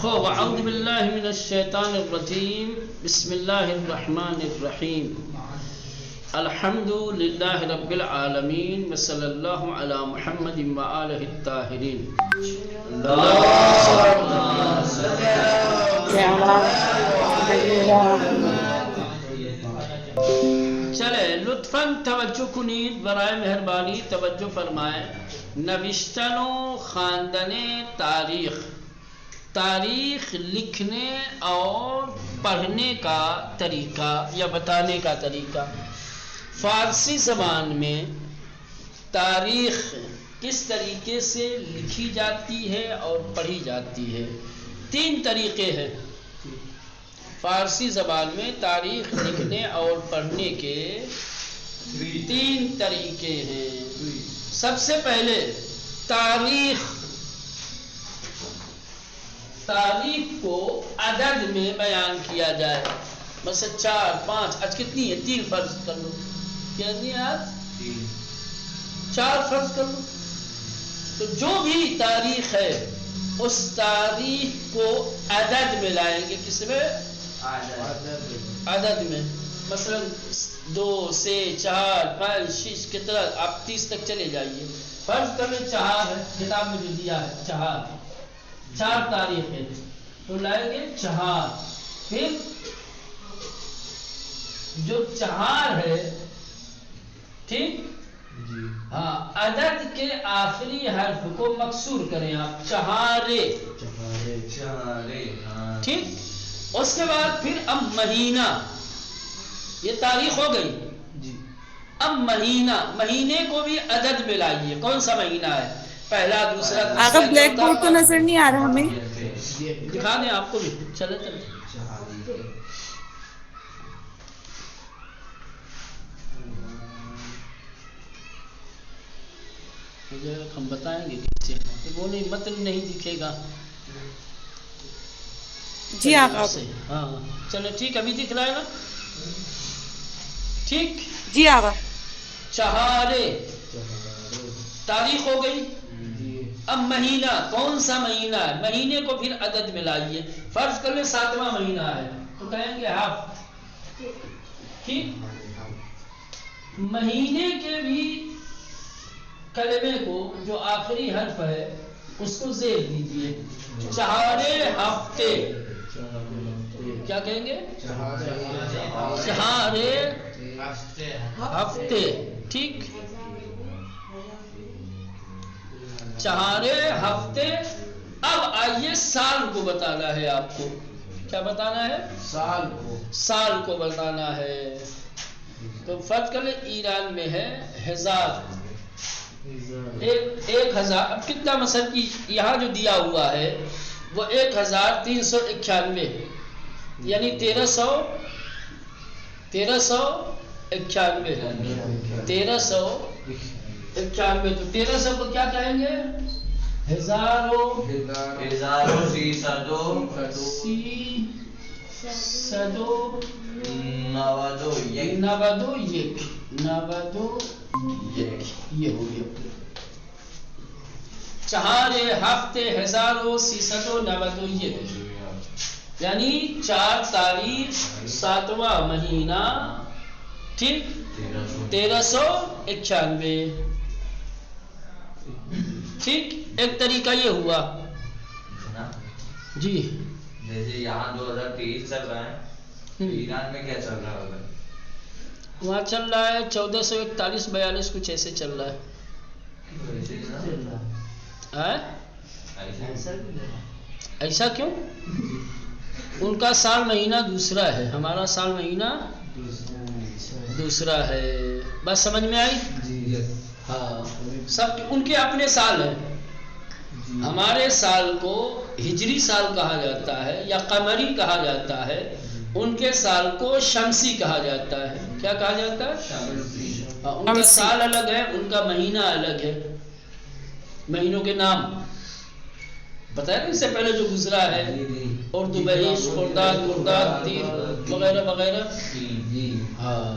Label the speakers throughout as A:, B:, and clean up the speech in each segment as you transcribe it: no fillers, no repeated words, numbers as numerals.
A: خوب اعوذ باللہ من الشیطان الرجیم بسم اللہ الرحمن الرحیم الحمد للہ رب العالمین وصلی اللہ علی محمد وآلہ الطاہرین. چلے لطفاً توجہ کنید، برائے مہربانی توجہ فرمائیں. نوشتن و خواندن تاریخ لکھنے اور پڑھنے کا طریقہ یا بتانے کا طریقہ. فارسی زبان میں تاریخ کس طریقے سے لکھی جاتی ہے اور پڑھی جاتی ہے؟ تین طریقے ہیں. فارسی زبان میں تاریخ لکھنے اور پڑھنے کے تین طریقے ہیں. سب سے پہلے تاریخ کو عدد میں بیان کیا جائے. مثلا 4 5 آج کتنی ہے؟ 3 فرض کر لو. کتنی ہے آج؟ 4 فرض کر لو. تو جو بھی تاریخ ہے اس تاریخ کو عدد میں لائیں گے. کس میں؟ عدد میں. مثلا 2 سے 4 5 6 کتنا آپ 30 تک چلے جائیے. فرض کر لیں 4 ہے، کتاب میں جو دیا ہے 4 تاریخ ہے تو لائیں گے 4. پھر جو 4 ہے ٹھیک، ہاں عدد کے آخری حرف کو مکسور کریں آپ 4 ٹھیک. اس کے بعد پھر اب مہینہ، یہ تاریخ ہو گئی. اب مہینے کو بھی عدد میں لائیے. کون سا مہینہ ہے؟ پہلا، دوسرا،
B: آقا بلیک بورڈ تو نظر نہیں آ رہا ہمیں.
A: دکھا دیں آپ کو بھی. چلے ہم بتائیں گے کسی وہ نہیں، متن نہیں دکھے گا.
B: جی آقا.
A: ہاں چلو ٹھیک، ابھی دکھ رہا ہے نا؟ ٹھیک.
B: جی آقا.
A: 4 تاریخ ہو گئی. اب مہینہ، کون سا مہینہ ہے؟ مہینے کو پھر عدد میں لائیے. فرض کر لیں 7واں مہینہ ہے تو کہیں گے ہفت. ٹھیک. مہینے کے بھی کلمے کو جو آخری حرف ہے اس کو زیر دیجیے. 4 ہفتے. کیا کہیں گے؟ 4 ہفتے. ٹھیک. 4 ہفتے. اب آئیے سال کو بتانا ہے آپ کو. کیا بتانا ہے؟ سال کو بتانا ہے. تو فرض کر لیں ایران میں ہے 1000. 1000 اب کتنا مثلا کی یہاں جو دیا ہوا ہے وہ 1391 یعنی 1391 ہے. 1391 تو 1300 کو کیا کہیں گے؟ 91 یہ ہو گیا. 4 ہفتے 1391 یعنی 4 تاریخ 7واں مہینہ. ٹھیک. 1391. ٹھیک. ایک طریقہ یہ ہوا. جی
C: جیسے یہاں 2023 چل رہا ہے، ایران میں کیا چل رہا ہوگا؟
A: وہاں چل رہا ہے 1441 42 کچھ ایسے چل رہا ہے. ایسا کیوں؟ ان کا سال مہینہ دوسرا ہے، ہمارا سال مہینہ دوسرا ہے. بس سمجھ میں آئی؟ ہاں سب ان کے اپنے سال ہیں. ہمارے سال کو ہجری سال کہا جاتا ہے یا قمری کہا جاتا ہے. ان کے سال کو شمسی کہا جاتا ہے. کیا کہا جاتا ہے؟ ان کا سال الگ ہے، ان کا مہینہ الگ ہے. مہینوں کے نام بتایا نا اس سے پہلے جو گزرا ہے، اردو بہیش، خرداد، مرداد، تیر وغیرہ وغیرہ. ہاں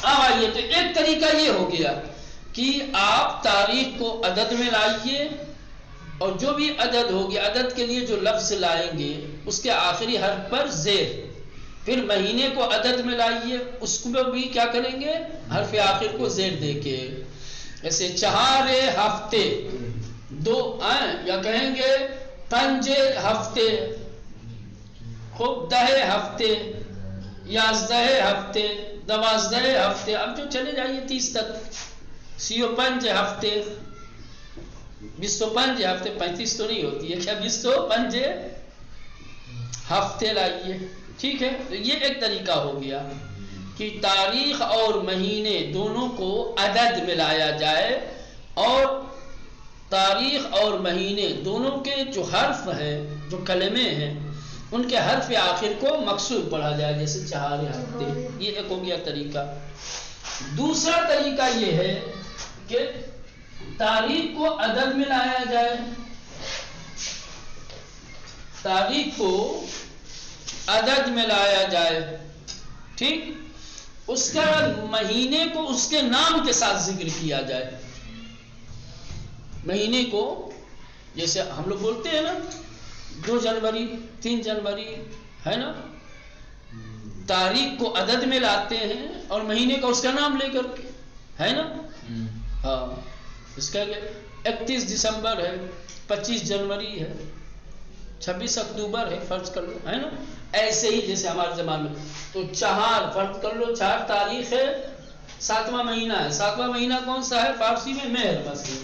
A: اب آئیے تو ایک طریقہ یہ ہو گیا کہ آپ تاریخ کو عدد میں لائیے اور جو بھی عدد ہوگی، عدد کے لیے جو لفظ لائیں گے اس کے آخری حرف پر زیر، پھر مہینے کو عدد میں لائیے، اس کو بھی کیا کریں گے؟ حرف آخر کو زیر دے کے. جیسے 4 ہفتے 2 یا کہیں گے 5 ہفتے، خوب 10 ہفتے، 11 ہفتے، 12 ہفتے، اب جو چلے جائیے 30 تک. 35 ہفتے، 25 ہفتے، 35 تو نہیں ہوتی ہے کیا، 25 ہفتے لائیے. ٹھیک ہے، تو یہ ایک طریقہ ہو گیا کہ تاریخ اور مہینے دونوں کو عدد میں لایا جائے، اور تاریخ اور مہینے دونوں کے جو حرف ہیں، جو کلمے ہیں، ان کے حرف آخر کو مکسور پڑھا جائے، جیسے 4 ہفتے. یہ ایک ہو گیا طریقہ. دوسرا طریقہ یہ ہے کہ تاریخ کو عدد میں لایا جائے، تاریخ کو عدد میں لایا جائے. ٹھیک، اس کا مہینے کو اس کے نام کے ساتھ ذکر کیا جائے. مہینے کو جیسے ہم لوگ بولتے ہیں نا 2 جنوری 3 جنوری ہے نا، تاریخ کو عدد میں لاتے ہیں اور مہینے کا اس کا نام لے کر کے، ہے نا. ہاں، اس کا 31 دسمبر ہے، 25 جنوری ہے، 26 اکتوبر ہے، فرض کر لو، ہے نا. ایسے ہی جیسے ہمارے زمانے میں تو 4 فرض کر لو، 4 تاریخ ہے، 7واں مہینہ ہے. 7واں مہینہ کون سا ہے فارسی میں؟ مہر مثلا.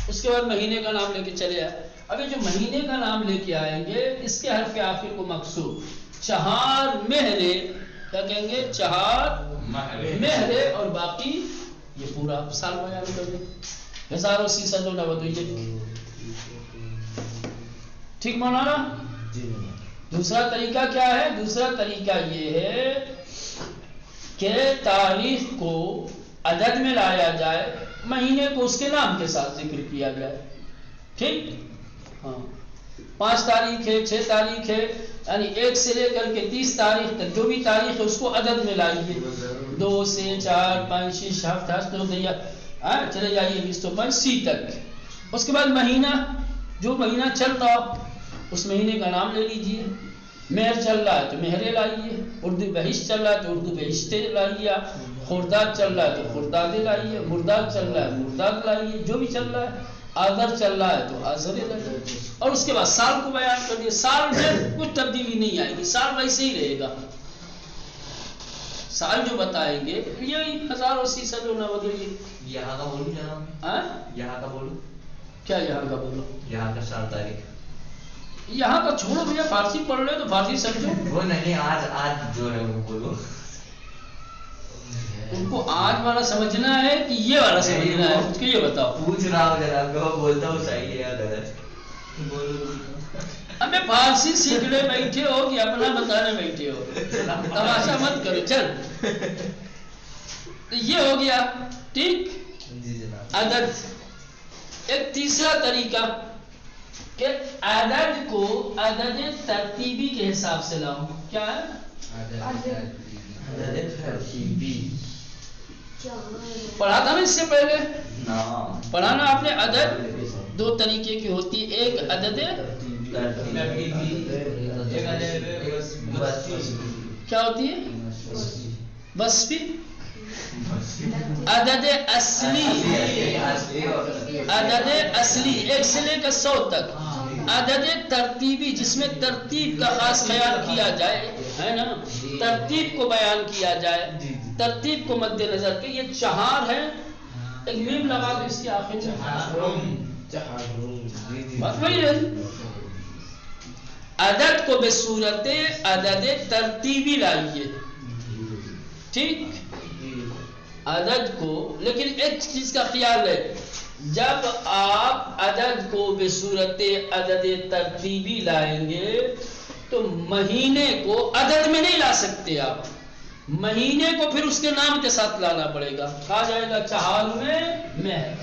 A: اس کے بعد مہینے کا نام لے کے چلے آئے. ابھی جو مہینے کا نام لے کے آئیں گے اس کے حرف آخر کو مکسور، 4 مہرے، کیا کہیں گے؟ 4 مہرے، اور باقی یہ پورا سال بیان کر دیں 1391. ٹھیک مولانا؟ دوسرا طریقہ کیا ہے؟ دوسرا طریقہ یہ ہے کہ تاریخ کو عدد میں لایا جائے، مہینے کو اس کے نام کے ساتھ ذکر کیا جائے. ٹھیک، ہاں، 5 تاریخ ہے، 6 تاریخ ہے، یعنی 1 سے لے کر کے 30 تاریخ تک جو بھی تاریخ ہے اس کو عدد میں لائیے. 2 سے 4 5 6 7 8 9 چلے جائیے 20 تو 25 تک. اس کے بعد مہینہ، جو مہینہ چلتا اس مہینے کا نام لے لیجیے. مہر چل رہا ہے تو مہرے لائیے، اردو بہشت چل رہا ہے تو اردو بہشتے لائیے، خرداد چل رہا ہے تو خردادے لائیے، مرداد چل رہا ہے مرداد لائیے، جو بھی چل رہا ہے. آذر چل رہا ہے تو آذرے لائیے. اور اس کے بعد سال کو بیان کر دیے. سال میں کچھ تبدیلی نہیں آئے گی، سال ویسے ہی رہے گا. سال جو بتائیں گے یہی 1389.
C: یہاں کا بولو جناب، یہاں کا بولو.
A: کیا یہاں کا بولو؟
C: یہاں کا سال تاریخ.
A: یہاں کا چھوڑو بھیا، فارسی پڑھ لے تو فارسی سمجھو.
C: وہ نہیں، آج جو ہے وہ بولو.
A: ان کو آج والا سمجھنا ہے کہ یہ والا سمجھنا ہے؟ اس کو یہ بتاؤ.
C: پوچھ رہا ہوں جناب کو، بولتا ہوں صحیح ہے یا غلط. بولو.
A: ہمیں فارسی سیکھنے بیٹھے ہو کہ اپنا بتانے بیٹھے ہو؟ تماشا مت کرو. چل، یہ ہو گیا. ٹھیک، عدد. ایک تیسرا طریقہ کہ عدد کو عدد ترتیبی کے حساب سے لاؤ. کیا ہے؟
C: عدد ترتیبی
A: پڑھا تھا نا اس سے پہلے؟ پڑھانا آپ نے. عدد 2 طریقے کی ہوتی ہے، ایک عدد کیا ہوتی ہے؟ وصفی. عدد اصلی، عدد اصلی 1 سے لے کر 100 تک. عدد ترتیبی جس میں ترتیب کا خاص خیال کیا جائے، ہے نا، ترتیب کو بیان کیا جائے، ترتیب کو مد نظر کے. یہ 4 ہے. ایک میم لگا دو اس کے آخر بات وہی ہے. عدد کو بصورت عدد ترتیبی لائیے. ٹھیک، عدد کو، لیکن ایک چیز کا خیال ہے، جب آپ عدد کو بصورت عدد ترتیبی لائیں گے تو مہینے کو عدد میں نہیں لا سکتے آپ. مہینے کو پھر اس کے نام کے ساتھ لانا پڑے گا. کہا جائے گا 4 میں مہر.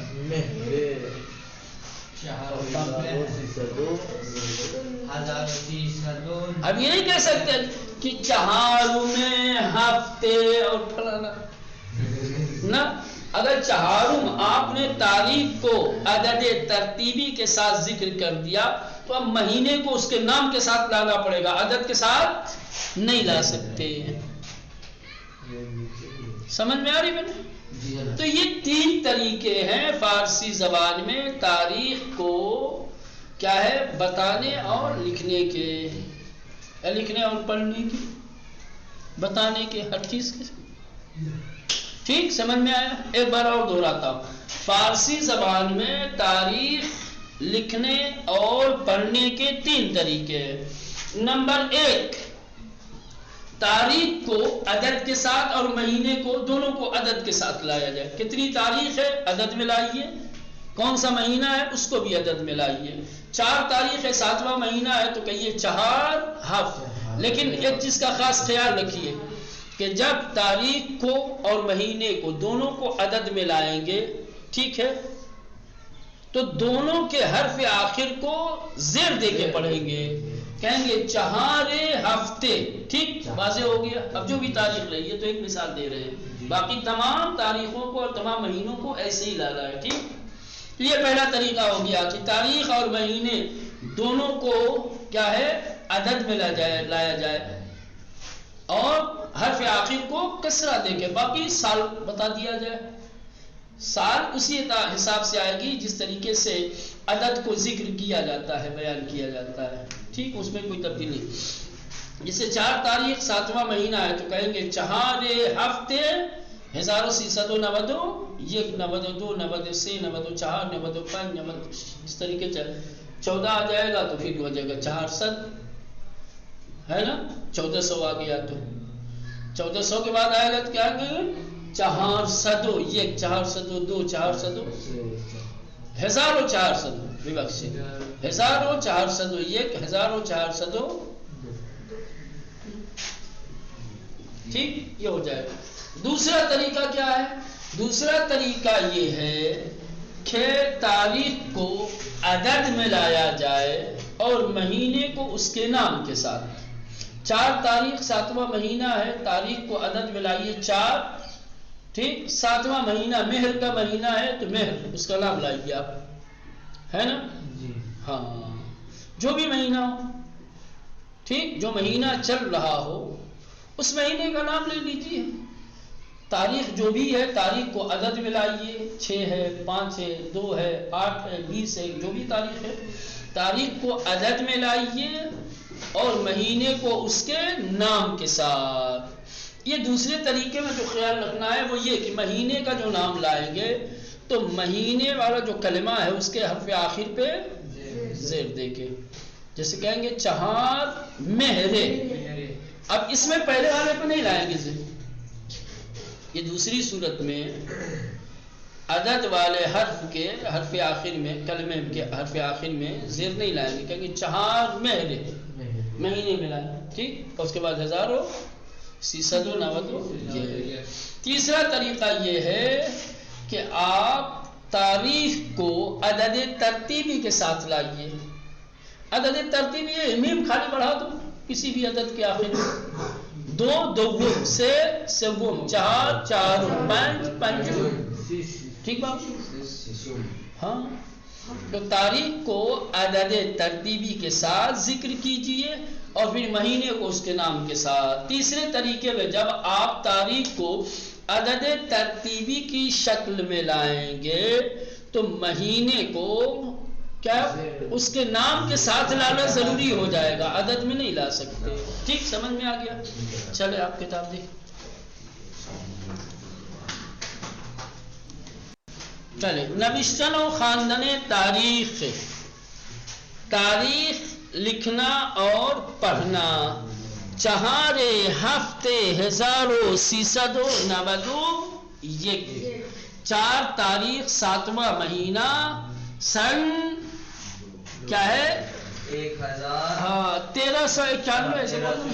A: اب یہ نہیں کہہ سکتے کہ 4 میں ہفتے اور فلانا، نہ اگر چہارم آپ نے تاریخ کو عدد ترتیبی کے ساتھ ذکر کر دیا تو اب مہینے کو اس کے نام کے ساتھ لانا پڑے گا، عدد کے ساتھ نہیں لا سکتے. سمجھ میں آ رہی بنے؟ تو یہ 3 طریقے ہیں فارسی زبان میں تاریخ کو کیا ہے بتانے اور لکھنے کے، لکھنے اور پڑھنے کے، بتانے کے، ہر چیز کے. ٹھیک سمجھ میں آیا؟ ایک بار اور دہراتا ہوں. فارسی زبان میں تاریخ لکھنے اور پڑھنے کے 3 طریقے ہیں. نمبر 1، تاریخ کو عدد کے ساتھ اور مہینے کو دونوں کو عدد کے ساتھ لایا جائے. کتنی تاریخ ہے عدد میں لائیے، کون سا مہینہ ہے اس کو بھی عدد میں لائیے. 4 تاریخ ہے 7واں مہینہ ہے تو کہیے 4 ہفت. لیکن ایک چیز کا خاص خیال رکھیے کہ جب تاریخ کو اور مہینے کو دونوں کو عدد میں لائیں گے، ٹھیک ہے، تو دونوں کے حرف آخر کو زیر دے کے پڑھیں گے. کہیں گے 4 ہفتے. ٹھیک واضح ہو گیا؟ اب جو بھی تاریخ رہی ہے تو ایک مثال دے رہے ہیں، باقی تمام تاریخوں کو اور تمام مہینوں کو ایسے ہی لانا ہے. ٹھیک، یہ پہلا طریقہ ہو گیا کہ تاریخ اور مہینے دونوں کو کیا ہے عدد میں لایا جائے اور حرف آخر کو کسرہ دے کے باقی سال بتا دیا جائے. سال اسی حساب سے آئے گی جس طریقے سے عدد کو ذکر کیا جاتا ہے، بیان کیا جاتا ہے. ٹھیک، اس میں کوئی تبدیلی نہیں. جیسے 4 تاریخ 7واں مہینہ ہے تو کہیں گے 4 ہفتے 1391 1 92 93 94 95 96. اس طریقے سے 14 آ جائے گا تو پھر ہو جائے گا 400 ہے نا. 1400 آ گیا تو 1400 کے بعد آئے گا تو کیا کہیں گے 400 1 400 2 400 1400 وبخشے 1400 1 1400. ٹھیک، یہ ہو جائے گا. دوسرا طریقہ کیا ہے؟ دوسرا طریقہ یہ ہے کہ تاریخ کو عدد میں لایا جائے اور مہینے کو اس کے نام کے ساتھ. 4 تاریخ 7واں مہینہ ہے، تاریخ کو عدد میں لائیے 4. ٹھیک، 7واں مہینہ مہر کا مہینہ ہے تو مہر اس کا نام لائیے آپ، ہے نا. ہاں، جو بھی مہینہ ہو، ٹھیک، جو مہینہ چل رہا ہو اس مہینے کا نام لے لیجیے. تاریخ جو بھی ہے تاریخ کو عدد میں لائیے، 6 ہے 5 ہے 2 ہے 8 ہے 20 ہے، جو بھی تاریخ ہے تاریخ کو عدد میں لائیے اور مہینے کو اس کے نام کے ساتھ. یہ دوسرے طریقے میں جو خیال رکھنا ہے وہ یہ کہ مہینے کا جو نام لائیں گے تو مہینے والا جو کلمہ ہے اس کے حرف آخر پہ زیر دے کے، جیسے کہیں گے 4 مہرے. اب اس میں پہلے والے پہ نہیں لائیں گے زیر. یہ دوسری صورت میں عدد والے حرف آخر میں کلمے کے حرف آخر میں زیر نہیں لائیں گے، کہیں گے 4 مہرے مہینے میں لائیں. ٹھیک، اور اس کے بعد 1390. تیسرا طریقہ یہ ہے کہ آپ تاریخ کو عدد ترتیبی کے ساتھ لائیے. عدد ترتیبی ہے، میم خالی بڑھا دو کسی بھی عدد کے آخر میں. 2 دوم سے سوم 4 چارم 5 پنجم. ٹھیک بات؟ ہاں، تو تاریخ کو عدد ترتیبی کے ساتھ ذکر کیجئے اور پھر مہینے کو اس کے نام کے ساتھ. تیسرے طریقے میں جب آپ تاریخ کو عدد ترتیبی کی شکل میں لائیں گے تو مہینے کو کیا اس کے نام کے ساتھ لانا ضروری ہو جائے گا، عدد میں نہیں لا سکتے. ٹھیک، سمجھ میں آ گیا؟ چلے آپ کتاب دیکھ. چلے نوشتن و خواندن تاریخ. تاریخ لکھنا اور پڑھنا. 4 ہفتے 1391. 4 تاریخ 7واں مہینہ سن کیا ہے 1391 ایسے بولوں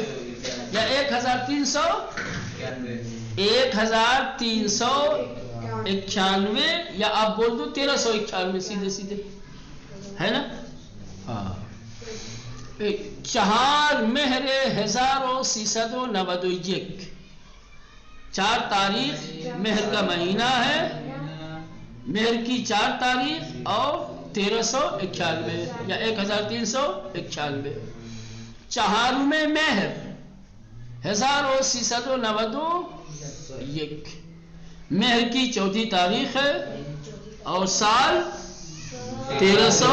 A: یا 1391 یا آپ بول دو 1391 سیدھے سیدھے ہے نا. ہاں، 4 مہر 1391. 4 تاریخ مہر کا مہینہ ہے مہر کی 4 تاریخ اور 1391 یا 1391. چہارم مہر 1391. مہر کی 4 تاریخ ہے اور سال 1300.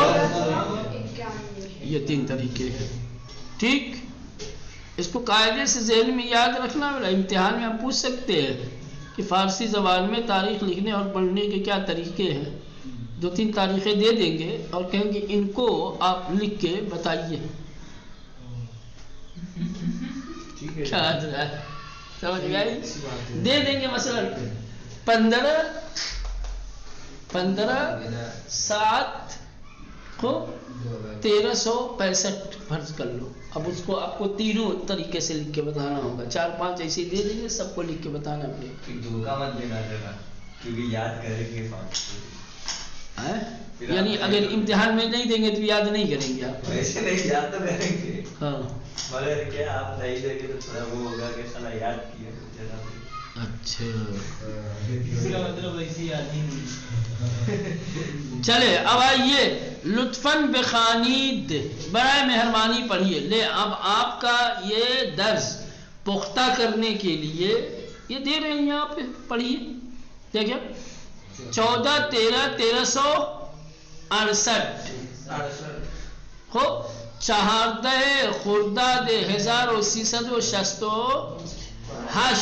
A: یہ 3 طریقے ہیں. ٹھیک، اس کو قاعدے سے ذہن میں یاد رکھنا. امتحان میں آپ پوچھ سکتے ہیں کہ فارسی زبان میں تاریخ لکھنے اور پڑھنے کے کیا طریقے ہیں. 2-3 تاریخیں دے دیں گے اور کہیں گے ان کو آپ لکھ کے بتائیے. کیا سمجھ گئے؟ دے دیں گے. مثلا 15/7 کو 1365 فرض کر لو. اب اس کو آپ کو تینوں طریقے سے لکھ کے بتانا ہوگا. 4-5 ایسے دے دیں گے، سب کو لکھ کے بتانا پڑے گا.
C: دھوکہ مت دینا ذرا، کیونکہ یاد کریں گے.
A: یعنی اگر امتحان میں نہیں دیں گے تو یاد نہیں کریں گے آپ.
C: ویسے نہیں، یاد تو کریں گے
A: ہاں،
C: مگر کیا آپ نہیں دیں گے تو تھوڑا وہ ہوگا کہ سلا یاد کیا.
A: اچھا
C: مطلب ویسے یاد ہی نہیں.
A: چلے اب آئیے. لطفاً بخانید، برائے مہربانی پڑھیے. لے اب آپ کا یہ درس پختہ کرنے کے لیے یہ دے رہے ہیں یہاں پہ. پڑھیے دیکھیں. 14/13/1368 ہو. 14 خرداد 1368.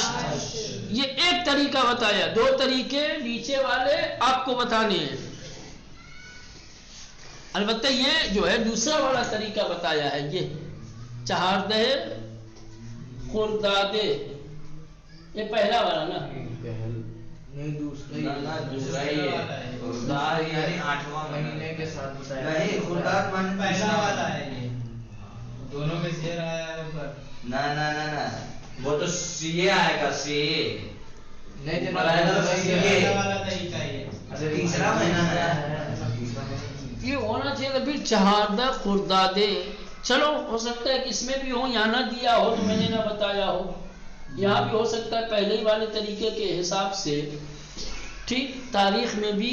A: یہ ایک طریقہ بتایا. 2 طریقے نیچے والے آپ کو بتانے ہیں. البتہ یہ جو ہے دوسرا والا طریقہ بتایا ہے. یہ 14 خرداد، یہ پہلا والا نا.
C: نہیں، دوسرا ہی ہے. خرداد یعنی 8واں مہینے کے ساتھ بتایا. نہیں، خرداد پہلا والا ہے. یہ دونوں میں سے آیا ہے اوپر. نہ وہ تو سی آئے گا. سی نہیں، تیسرا مہینہ ہے.
A: یہ ہونا چاہیے تھا پھر 14 خرداد. چلو ہو سکتا ہے کہ اس میں بھی ہو، یہاں نہ دیا ہو تو میں نے نہ بتایا ہو. یہاں بھی ہو سکتا ہے پہلے ہی والے طریقے کے حساب سے. ٹھیک، تاریخ میں بھی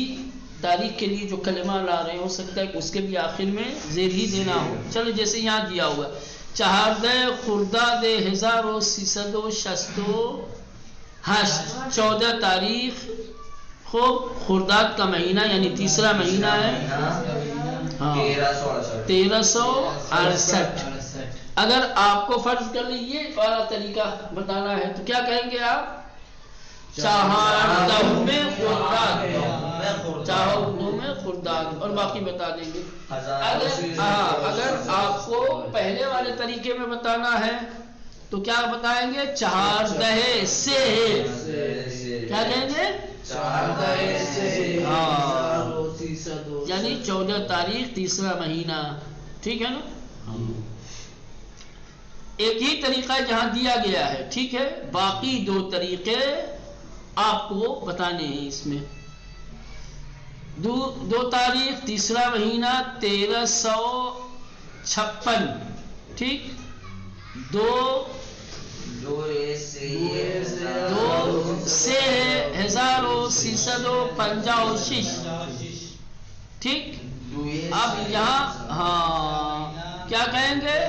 A: تاریخ کے لیے جو کلمہ لا رہے ہیں ہو سکتا ہے کہ اس کے بھی آخر میں زیر ہی دینا ہو. چلو جیسے یہاں دیا ہوا 14 خرداد 1368. 14 تاریخ خوب خرداد کا مہینہ یعنی تیسرا مہینہ ہے. 1368. اگر آپ کو فرض کر لیں یہ والا طریقہ بتانا ہے تو کیا کہیں گے آپ؟ 14 میں خرداد اور باقی بتا دیں گے. اگر آپ کو پہلے والے طریقے میں بتانا ہے تو کیا بتائیں گے؟ 14 سے. کیا کہیں گے؟ 14 سے. یعنی 14 تاریخ تیسرا مہینہ. ٹھیک ہے نا. ایک ہی طریقہ جہاں دیا گیا ہے. ٹھیک ہے، باقی 2 طریقے آپ کو بتانے ہیں اس میں. 2 تاریخ تیسرا مہینہ 1356. ٹھیک. 2 سے 1365. ٹھیک. اب یہاں کیا کہیں گے؟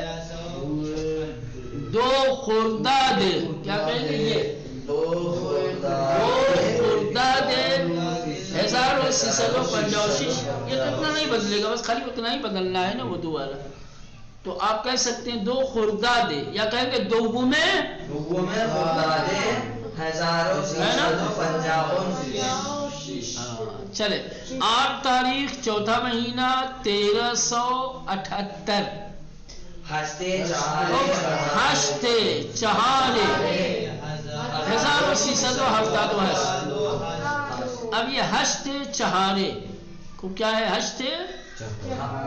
A: 2 خرداد. کیا کہیں گے؟ یہ 2 خرداد 1365. یہ تو اتنا نہیں بدلے گا، بس خالی اتنا ہی بدلنا ہے نا وہ 2 والا. تو آپ کہہ سکتے ہیں 2 خرداد یا کہیں گے 2 خرداد 1365. چلے 8 تاریخ چوتھا مہینہ 1378. 1378. اب یہ 8 کو کیا ہے؟ 8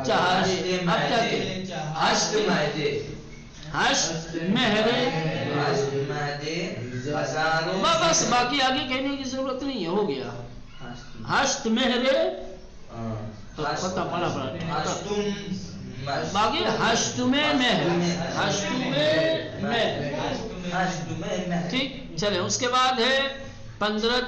A: چہارے. اب کیا کہ 8 مہر. بس باقی آگے کہنے کی ضرورت نہیں ہے، ہو گیا. 8 مہر پڑا باقی 8 میں مہر. ٹھیک. چلے اس کے بعد ہے 15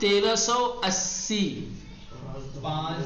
A: 1380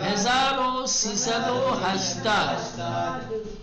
A: 1380।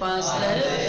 A: 15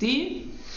A: 3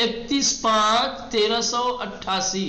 A: 31/5/1388।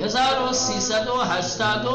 A: 1380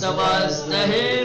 A: 12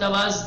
A: 12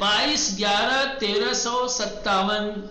A: 22/11/1357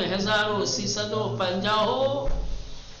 A: 1350।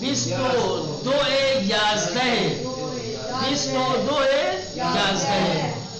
A: 22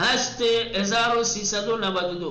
A: 1392।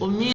A: امید